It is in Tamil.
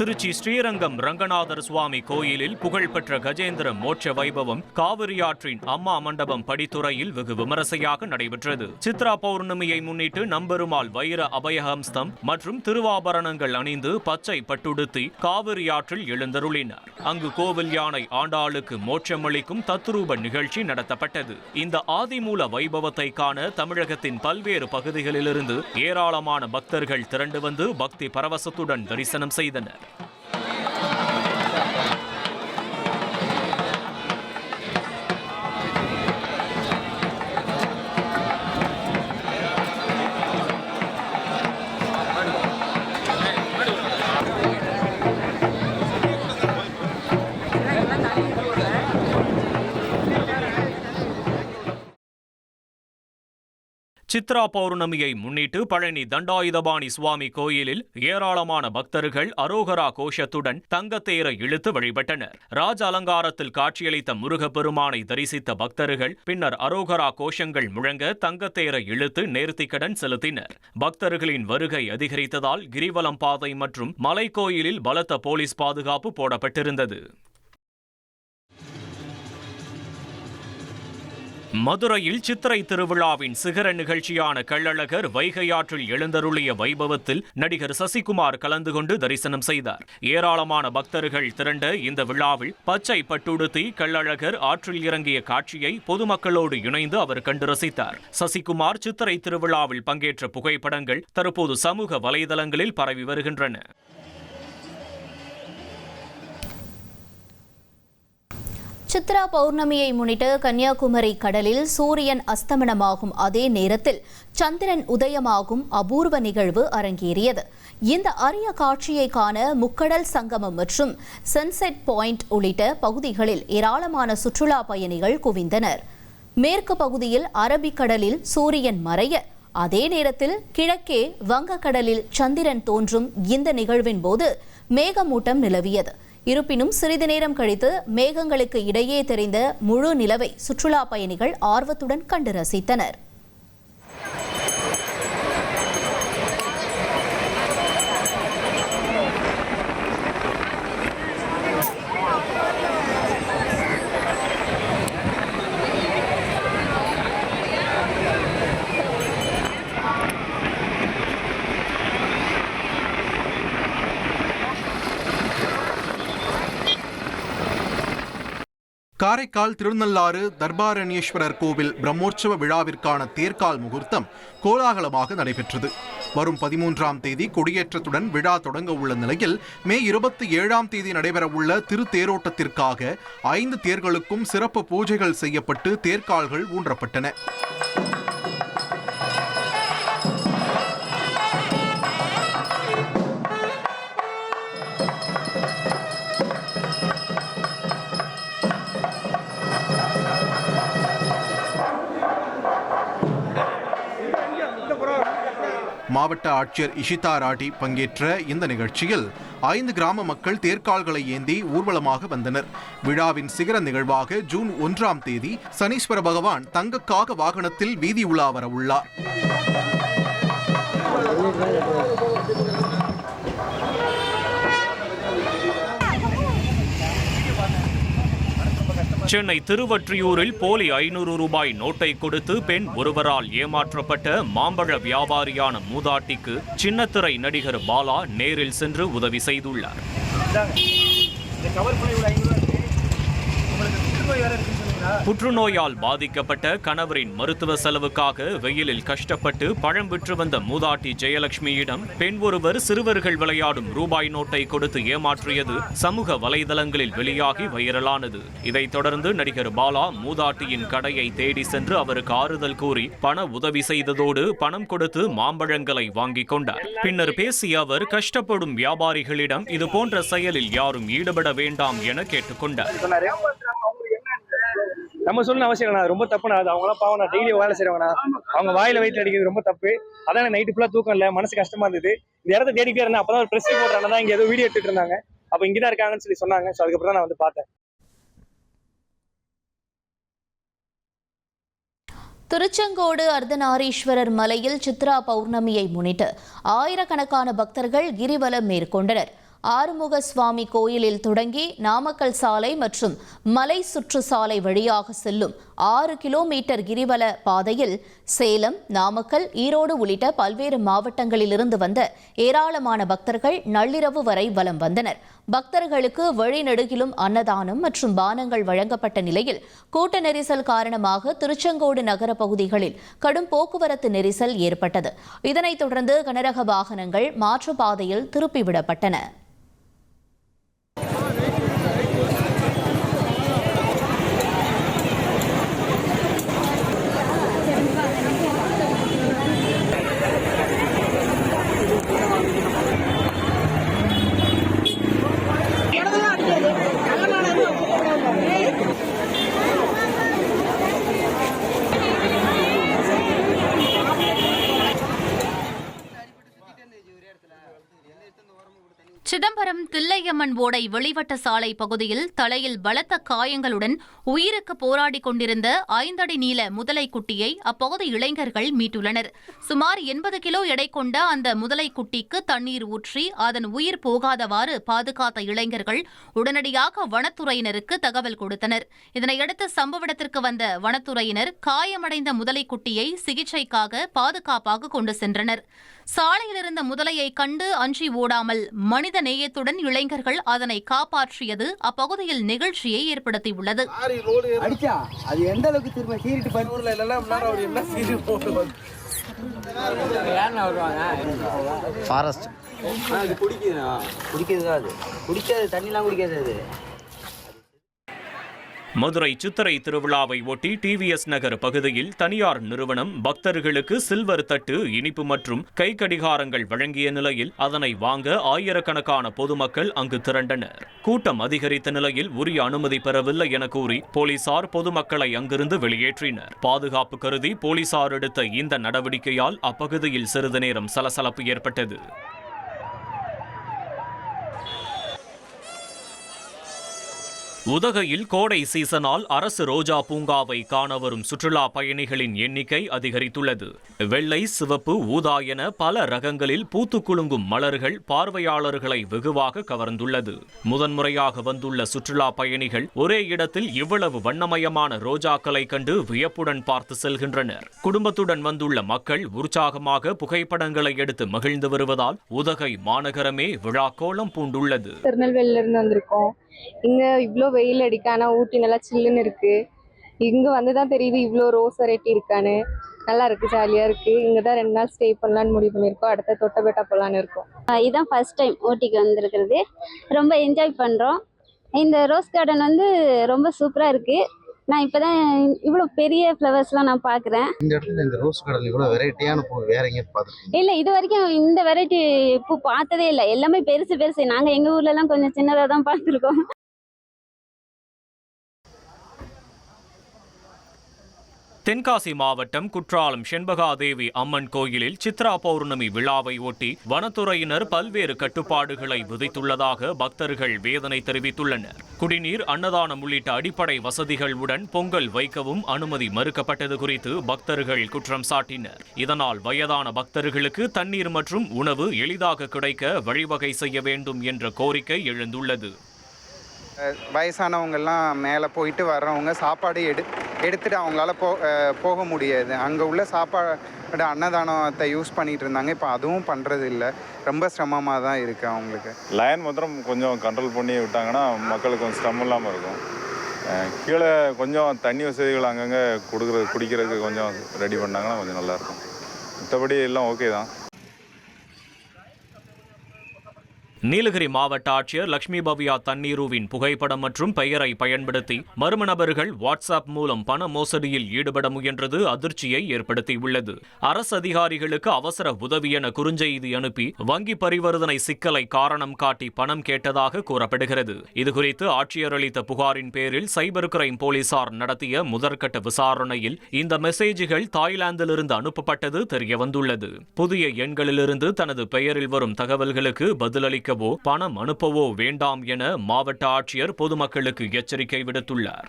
திருச்சி ஸ்ரீரங்கம் ரங்கநாதர் சுவாமி கோயிலில் புகழ்பெற்ற கஜேந்திர மோட்ச வைபவம் காவிரி ஆற்றின் அம்மா மண்டபம் படித்துறையில் வெகு விமரிசையாக நடைபெற்றது. சித்ரா பௌர்ணமியை முன்னிட்டு நம்பெருமாள் வைர அபயஹம்ஸ்தம் மற்றும் திருவாபரணங்கள் அணிந்து பச்சை பட்டுடுத்தி காவிரி ஆற்றில் எழுந்தருளினார். அங்கு கோவில் யானை ஆண்டாளுக்கு மோட்சமளிக்கும் தத்ரூப நிகழ்ச்சி நடத்தப்பட்டது. இந்த ஆதிமூல வைபவத்தை காண தமிழகத்தின் பல்வேறு பகுதிகளிலிருந்து ஏராளமான பக்தர்கள் திரண்டு வந்து பக்தி பரவசத்துடன் தரிசனம் செய்தனர். சித்ரா பௌர்ணமியை முன்னிட்டு பழனி தண்டாயுதபாணி சுவாமி கோயிலில் ஏராளமான பக்தர்கள் அரோகரா கோஷத்துடன் தங்கத்தேரை இழுத்து வழிபட்டனர். ராஜ அலங்காரத்தில் காட்சியளித்த முருகப்பெருமானை தரிசித்த பக்தர்கள் பின்னர் அரோகரா கோஷங்கள் முழங்க தங்கத்தேரை இழுத்து நேர்த்திக்கடன் செலுத்தினர். பக்தர்களின் வருகை அதிகரித்ததால் கிரிவலம் பாதை மற்றும் மலைக்கோயிலில் பலத்த போலீஸ் பாதுகாப்பு போடப்பட்டிருந்தது. மதுரையில் சித்திரை திருவிழாவின் சிகர நிகழ்ச்சியான கள்ளழகர் வைகையாற்றில் எழுந்தருளிய வைபவத்தில் நடிகர் சசிகுமார் கலந்து கொண்டு தரிசனம் செய்தார். ஏராளமான பக்தர்கள் திரண்ட இந்த விழாவில் பச்சை பட்டுடுத்தி கள்ளழகர் ஆற்றில் இறங்கிய காட்சியை பொதுமக்களோடு இணைந்து அவர் கண்டு ரசித்தார். சசிகுமார் சித்திரை திருவிழாவில் பங்கேற்ற புகைப்படங்கள் தற்போது சமூக வலைதளங்களில் பரவி வருகின்றன. சித்ரா பௌர்ணமியை முன்னிட்டு கன்னியாகுமரி கடலில் சூரியன் அஸ்தமனமாகும் அதே நேரத்தில் சந்திரன் உதயமாகும் அபூர்வ நிகழ்வு அரங்கேறியது. இந்த அரிய காட்சியை காண முக்கடல் சங்கமம் மற்றும் சன்செட் பாயிண்ட் உள்ளிட்ட பகுதிகளில் ஏராளமான சுற்றுலா பயணிகள் குவிந்தனர். மேற்கு பகுதியில் அரபிக்கடலில் சூரியன் மறைய, அதே நேரத்தில் கிழக்கே வங்கக்கடலில் சந்திரன் தோன்றும் இந்த நிகழ்வின் போது மேகமூட்டம் நிலவியது. இருப்பினும் சிறிது நேரம் கழித்து மேகங்களுக்கு இடையே தெரிந்த முழு நிலவை சுற்றுலா பயணிகள் ஆர்வத்துடன் கண்டு ரசித்தனர். காரைக்கால் திருநள்ளாறு தர்பாரண்யேஸ்வரர் கோவில் பிரம்மோற்சவ விழாவிற்கான தேர்கால் முகூர்த்தம் கோலாகலமாக நடைபெற்றது. வரும் 13ஆம் தேதி கொடியேற்றத்துடன் விழா தொடங்க உள்ள நிலையில் மே 27ஆம் தேதி நடைபெறவுள்ள திருத்தேரோட்டத்திற்காக 5 தேர்களுக்கும் சிறப்பு பூஜைகள் செய்யப்பட்டு தேர்கால்கள் ஊன்றப்பட்டன. மாவட்ட ஆட்சியர் இஷிதா ராடி பங்கேற்ற இந்த நிகழ்ச்சியில் 5 கிராம மக்கள் தேர்கால்களை ஏந்தி ஊர்வலமாக வந்தனர். விழாவின் சிகர நிகழ்வாக ஜூன் 1ஆம் தேதி சனீஸ்வர பகவான் தங்கக்காக வாகனத்தில் வீதி உலா வர உள்ளார். சென்னை திருவொற்றியூரில் போலி 500 ரூபாய் நோட்டை கொடுத்து பெண் ஒருவரால் ஏமாற்றப்பட்ட மாம்பழ வியாபாரியான மூதாட்டிக்கு சின்னத்திரை நடிகர் பாலா நேரில் சென்று உதவி செய்துள்ளார். புற்றுநோயால் பாதிக்கப்பட்ட கணவரின் மருத்துவ செலவுக்காக வெயிலில் கஷ்டப்பட்டு பழம் விற்று வந்த மூதாட்டி ஜெயலட்சுமியிடம் பெண் ஒருவர் சிறுவர்கள் விளையாடும் ரூபாய் நோட்டை கொடுத்து ஏமாற்றியது சமூக வலைதளங்களில் வெளியாகி வைரலானது. இதைத் தொடர்ந்து நடிகர் பாலா மூதாட்டியின் கடையை தேடி சென்று அவருக்கு ஆறுதல் கூறி பண உதவி செய்ததோடு பணம் கொடுத்து மாம்பழங்களை வாங்கிக் கொண்டார். பின்னர் பேசிய அவர் கஷ்டப்படும் வியாபாரிகளிடம் இதுபோன்ற செயலில் யாரும் ஈடுபட வேண்டாம் என கேட்டுக்கொண்டார். நம்ம சொல்லணும் அவசியம் இல்லைண்ணா, ரொம்ப தப்புண்ணா. அது அவங்களாம் பாவம், டெய்லி வேலை செய்யறவங்கண்ணா, அவங்க வாயில வயிற்று அடிக்கிறது ரொம்ப தப்பு. அதான் நைட்டு ஃபுல்லா தூக்கம் இல்லை, மனசு கஷ்டமா இருந்தது. இந்த இடத்த தேடிட்டே இருந்தேன். அப்பதான் ஒரு பிரஸ் போடுறாங்க, இங்க ஏதோ வீடியோ எடுத்துட்டு இருந்தாங்க. அப்ப இங்கதான் இருக்காங்கன்னு சொல்லி சொன்னாங்க. ஸோ அதுக்கப்புறம் நான் வந்து பார்த்தேன். திருச்செங்கோடு அர்த்தநாரீஸ்வரர் மலையில் சித்ரா பௌர்ணமியை முன்னிட்டு ஆயிரக்கணக்கான பக்தர்கள் கிரிவலம் மேற்கொண்டனர். ஆறுமுக சுவாமி கோயிலில் தொடங்கி நாமக்கல் சாலை மற்றும் மலை சுற்றுச்சாலை வழியாக செல்லும் 6 கிலோமீட்டர் கிரிவல பாதையில் சேலம், நாமக்கல், ஈரோடு உள்ளிட்ட பல்வேறு மாவட்டங்களிலிருந்து வந்த ஏராளமான பக்தர்கள் நள்ளிரவு வரை வலம் வந்தனர். பக்தர்களுக்கு வழிநெடுகிலும் அன்னதானம் மற்றும் பானங்கள் வழங்கப்பட்ட நிலையில் கூட்ட நெரிசல் காரணமாக திருச்செங்கோடு நகர பகுதிகளில் கடும் போக்குவரத்து நெரிசல் ஏற்பட்டது. இதனைத் தொடர்ந்து கனரக வாகனங்கள் மாற்றுப்பாதையில் திருப்பிவிடப்பட்டன. சிதம்பரம் தில்லையம்மன் ஓடை வெளிவட்ட சாலை பகுதியில் தலையில் பலத்த காயங்களுடன் உயிருக்கு போராடி கொண்டிருந்த 5 அடி நீள முதலைக்குட்டியை அப்பகுதி இளைஞர்கள் மீட்டுள்ளனர். சுமார் 80 கிலோ எடை கொண்ட அந்த முதலைக்குட்டிக்கு தண்ணீர் ஊற்றி அதன் உயிர் போகாதவாறு பாதுகாத்த இளைஞர்கள் உடனடியாக வனத்துறையினருக்கு தகவல் கொடுத்தனர். இதனையடுத்து சம்பவ இடத்திற்கு வந்த வனத்துறையினர் காயமடைந்த முதலைக்குட்டியை சிகிச்சைக்காக பாதுகாப்பாக கொண்டு சென்றனர். சாலையில் இருந்த முதலையை கண்டு அஞ்சி ஓடாமல் மனித நேயத்துடன் இளைஞர்கள் அதனை காப்பாற்றியது அப்பகுதியில் நிகழ்ச்சியை ஏற்படுத்தியுள்ளது. மதுரை சித்திரை திருவிழாவை ஒட்டி டிவிஎஸ் நகர் பகுதியில் தனியார் நிறுவனம் பக்தர்களுக்கு சில்வர் தட்டு, இனிப்பு மற்றும் கை கடிகாரங்கள் வழங்கிய நிலையில் அதனை வாங்க ஆயிரக்கணக்கான பொதுமக்கள் அங்கு திரண்டனர். கூட்டம் அதிகரித்த நிலையில் உரிய அனுமதி பெறவில்லை என கூறி போலீசார் பொதுமக்களை அங்கிருந்து வெளியேற்றினர். பாதுகாப்பு கருதி போலீசார் எடுத்த இந்த நடவடிக்கையால் அப்பகுதியில் சிறிது நேரம் சலசலப்பு ஏற்பட்டது. உதகையில் கோடை சீசனால் அரசு ரோஜா பூங்காவை காண வரும் சுற்றுலா பயணிகளின் எண்ணிக்கை அதிகரித்துள்ளது. வெள்ளை, சிவப்பு, ஊதா என பல ரகங்களில் பூத்து குலுங்கும் மலர்கள் பார்வையாளர்களை வெகுவாக கவர்ந்துள்ளது. முதன்முறையாக வந்துள்ள சுற்றுலா பயணிகள் ஒரே இடத்தில் இவ்வளவு வண்ணமயமான ரோஜாக்களை கண்டு வியப்புடன் பார்த்து செல்கின்றனர். குடும்பத்துடன் வந்துள்ள மக்கள் உற்சாகமாக புகைப்படங்களை எடுத்து மகிழ்ந்து வருவதால் உதகை மாநகரமே விழா கோலம் பூண்டுள்ளது. திருநெல்வேலியிலிருந்து வந்திருக்கோம். இங்க இவ்வளோ வெயில் அடிக்க, ஆனால் ஊட்டி நல்லா சில்லுன்னு இருக்கு. இங்க வந்துதான் தெரியுது இவ்வளோ ரோஸ் வெரைட்டி இருக்கான்னு. நல்லா இருக்கு, ஜாலியா இருக்கு. இங்க தான் 2 நாள் ஸ்டே பண்ணலான்னு முடிவு பண்ணியிருக்கோம். அடுத்த தொட்டபெட்டா போலான்னு இருக்கோம். இதுதான் ஃபர்ஸ்ட் டைம் ஊட்டிக்கு வந்திருக்கிறது. ரொம்ப என்ஜாய் பண்றோம். இந்த ரோஸ் கார்டன் வந்து ரொம்ப சூப்பரா இருக்கு. நான் இப்பதான் இவ்வளோ பெரிய ஃப்ளவர்ஸ்லாம் நான் பார்க்குறேன். இந்த இடத்துல இந்த ரோஸ் கார்டன் இவ்வளோ வெரைட்டியான பூ வேற எங்கேயும் பார்த்துருக்கீங்க? இல்லை, இது வரைக்கும் இந்த வெரைட்டி பூ பார்த்ததே இல்லை. எல்லாமே பெருசு பெருசு. நாங்கள் எங்கள் ஊர்லலாம் கொஞ்சம் சின்னதாக தான் பார்த்துருக்கோம். தென்காசி மாவட்டம் குற்றாலம் செண்பகாதேவி அம்மன் கோயிலில் சித்ரா பௌர்ணமி விழாவை ஒட்டி வனத்துறையினர் பல்வேறு கட்டுப்பாடுகளை விதித்துள்ளதாக பக்தர்கள் வேதனை தெரிவித்துள்ளனர். குடிநீர், அன்னதானம் உள்ளிட்ட அடிப்படை வசதிகளுடன் பொங்கல் வைக்கவும் அனுமதி மறுக்கப்பட்டது குறித்து பக்தர்கள் குற்றம் சாட்டினர். இதனால் வயதான பக்தர்களுக்கு தண்ணீர் மற்றும் உணவு எளிதாக கிடைக்க வழிவகை செய்ய வேண்டும் என்ற கோரிக்கை எழுந்துள்ளது. வயசானவங்கெல்லாம் மேலே போயிட்டு வர்றவங்க சாப்பாடு எடுத்துகிட்டு அவங்களால போக முடியாது. அங்கே உள்ள சாப்பாடு அன்னதானத்தை யூஸ் பண்ணிகிட்டு இருந்தாங்க. இப்போ அதுவும் பண்ணுறது இல்லை. ரொம்ப சிரமமாக தான் இருக்குது அவங்களுக்கு. லைன் மாத்திரம் கொஞ்சம் கண்ட்ரோல் பண்ணி விட்டாங்கன்னா மக்களுக்கு கொஞ்சம் சிரமம் இல்லாமல் இருக்கும். கீழே கொஞ்சம் தண்ணி வசதிகள் அங்கங்கே குடிக்கிறதுக்கு கொஞ்சம் ரெடி பண்ணாங்கன்னா கொஞ்சம் நல்லாயிருக்கும். மற்றபடி எல்லாம் ஓகே தான். நீலகிரி மாவட்ட ஆட்சியர் லட்சுமி பவ்யா தண்ணீருவின் புகைப்படம் மற்றும் பெயரை பயன்படுத்தி மர்ம நபர்கள் வாட்ஸ்அப் மூலம் பண மோசடியில் ஈடுபட முயன்றது அதிர்ச்சியை ஏற்படுத்தியுள்ளது. அரசு அதிகாரிகளுக்கு அவசர உதவி என குறுஞ்செய்தி அனுப்பி வங்கி பரிவர்த்தனை சிக்கலை காரணம் காட்டி பணம் கேட்டதாக கூறப்படுகிறது. இதுகுறித்து ஆட்சியர் அளித்த புகாரின் பேரில் சைபர் கிரைம் போலீசார் நடத்திய முதற்கட்ட விசாரணையில் இந்த மெசேஜ்கள் தாய்லாந்திலிருந்து அனுப்பப்பட்டது தெரியவந்துள்ளது. புதிய எண்களிலிருந்து தனது பெயரில் வரும் தகவல்களுக்கு பதிலளிக்க பணம் அனுப்பவோ வேண்டாம் என மாவட்ட ஆட்சியர் பொதுமக்களுக்கு எச்சரிக்கை விடுத்துள்ளார்.